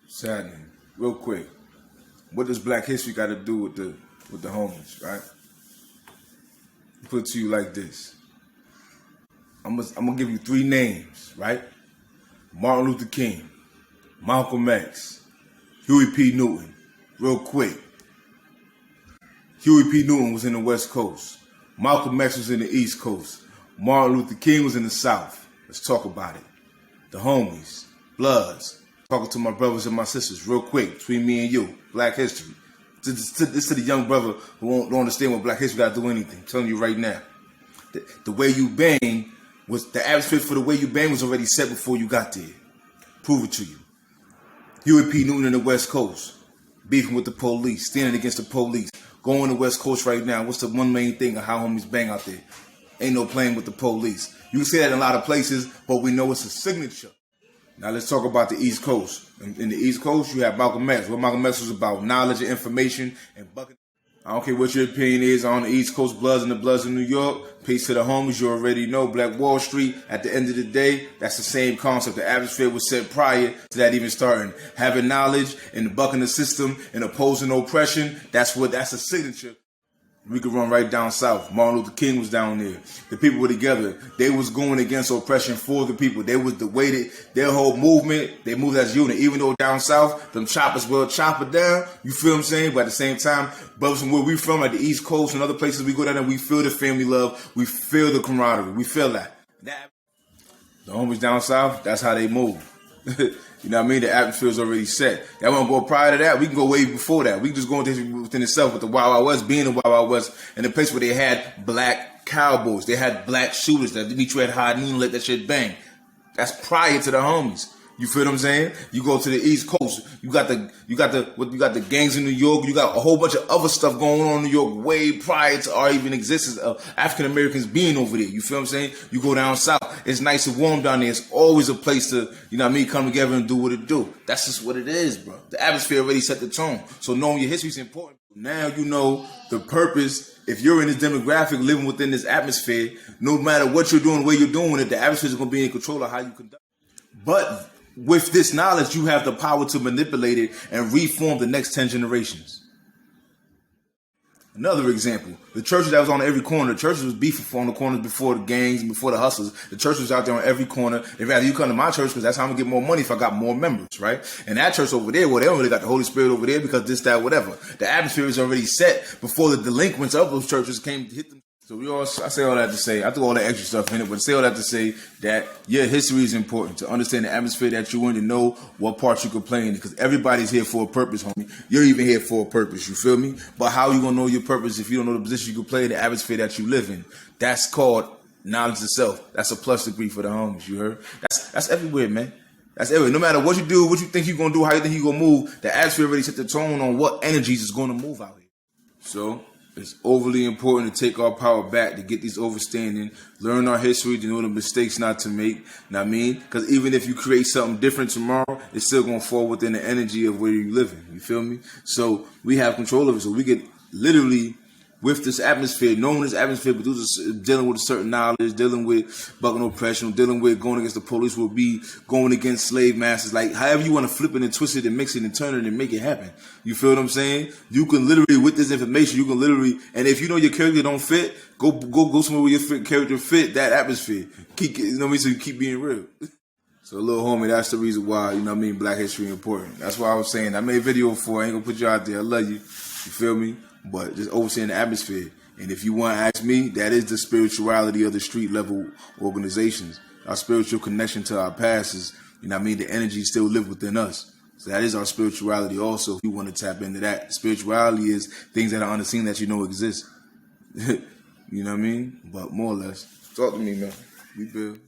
Saddening. Real quick, what does Black History got to do with the homies, right? Put it to you like this. I'm gonna give you three names, right? Martin Luther King, Malcolm X, Huey P. Newton. Real quick. Huey P. Newton was in the West Coast. Malcolm X was in the East Coast. Martin Luther King was in the South. Let's talk about it. The homies, Bloods. Talking to my brothers and my sisters real quick, between me and you. Black History. This to the young brother who don't understand what Black History got to do anything. I'm telling you right now. The way you bang was, the atmosphere for the way you bang was already set before you got there. Prove it to you. Huey P. Newton in the West Coast. Beefing with the police. Standing against the police. Going to the West Coast right now. What's the one main thing of how homies bang out there? Ain't no playing with the police. You can say that in a lot of places, but we know it's a signature. Now let's talk about the East Coast. In the East Coast, you have Malcolm X. What Malcolm X was about, knowledge and information and bucket. I don't care what your opinion is on the East Coast Bloods and the Bloods in New York. Peace to the homies. You already know Black Wall Street. At the end of the day, that's the same concept. The atmosphere was set prior to that even starting. Having knowledge and bucking the system and opposing oppression, that's a signature. We could run right down south. Martin Luther King was down there. The people were together. They was going against oppression for the people. They was the way that their whole movement, they moved as a unit. Even though down south, them choppers will chop it down. You feel what I'm saying? But at the same time, brothers from where we from, like the East Coast and other places we go down there, we feel the family love. We feel the camaraderie. We feel that. The homies down south, that's how they move. You know what I mean? The atmosphere is already set. That won't go prior to that. We can go way before that. We can just go within itself with the Wild Wild West, being the Wild Wild West, in a place where they had black cowboys. They had black shooters that meet you at high noon and let that shit bang. That's prior to the homies. You feel what I'm saying? You go to the East Coast. You got the gangs in New York. You got a whole bunch of other stuff going on in New York way prior to our even existence of African Americans being over there. You feel what I'm saying? You go down south. It's nice and warm down there. It's always a place to, you know what I mean, come together and do what it do. That's just what it is, bro. The atmosphere already set the tone. So knowing your history is important. Now you know the purpose. If you're in this demographic living within this atmosphere, no matter what you're doing, where you're doing it, the atmosphere is going to be in control of how you conduct it. But with this knowledge, you have the power to manipulate it and reform the next 10 generations. Another example, the churches that was on every corner, the churches was beefing on the corners before the gangs and before the hustlers. The church was out there on every corner. They'd rather you come to my church because that's how I'm going to get more money if I got more members, right? And that church over there, well, they don't really got the Holy Spirit over there because this, that, whatever. The atmosphere is already set before the delinquents of those churches came to hit them. So I say all that to say, I threw all that extra stuff in it, but say all that to say that your history is important, to understand the atmosphere that you're in, to know what part you can play in it, because everybody's here for a purpose, homie. You're even here for a purpose, you feel me? But how you gonna know your purpose if you don't know the position you can play in, the atmosphere that you live in? That's called knowledge itself. That's a plus degree for the homies, you heard? That's everywhere, man. That's everywhere. No matter what you do, what you think you're gonna do, how you think you're gonna move, the atmosphere already set the tone on what energies is gonna move out here. So it's overly important to take our power back, to get these overstanding, learn our history, to know the mistakes not to make. You know what I mean? Because even if you create something different tomorrow, it's still going to fall within the energy of where you're living. You feel me? So we have control of it. So we get literally, with this atmosphere, knowing this atmosphere, but dealing with a certain knowledge, dealing with bucking oppression, dealing with going against the police, will be going against slave masters. Like, however you want to flip it and twist it and mix it and turn it and make it happen. You feel what I'm saying? You can literally, with this information, you can literally, and if you know your character don't fit, go somewhere where your character fit that atmosphere. You know what I mean? So you keep being real. So, little homie, that's the reason why, you know what I mean, Black history is important. That's why I was saying, I made a video before, I ain't gonna put you out there. I love you. You feel me? But just overseeing the atmosphere. And if you want to ask me, that is the spirituality of the street level organizations. Our spiritual connection to our past is, you know what I mean, the energy still live within us. So that is our spirituality also. If you want to tap into that, spirituality is things that are unseen that you know exist. You know what I mean? But more or less. Talk to me, man. You feel?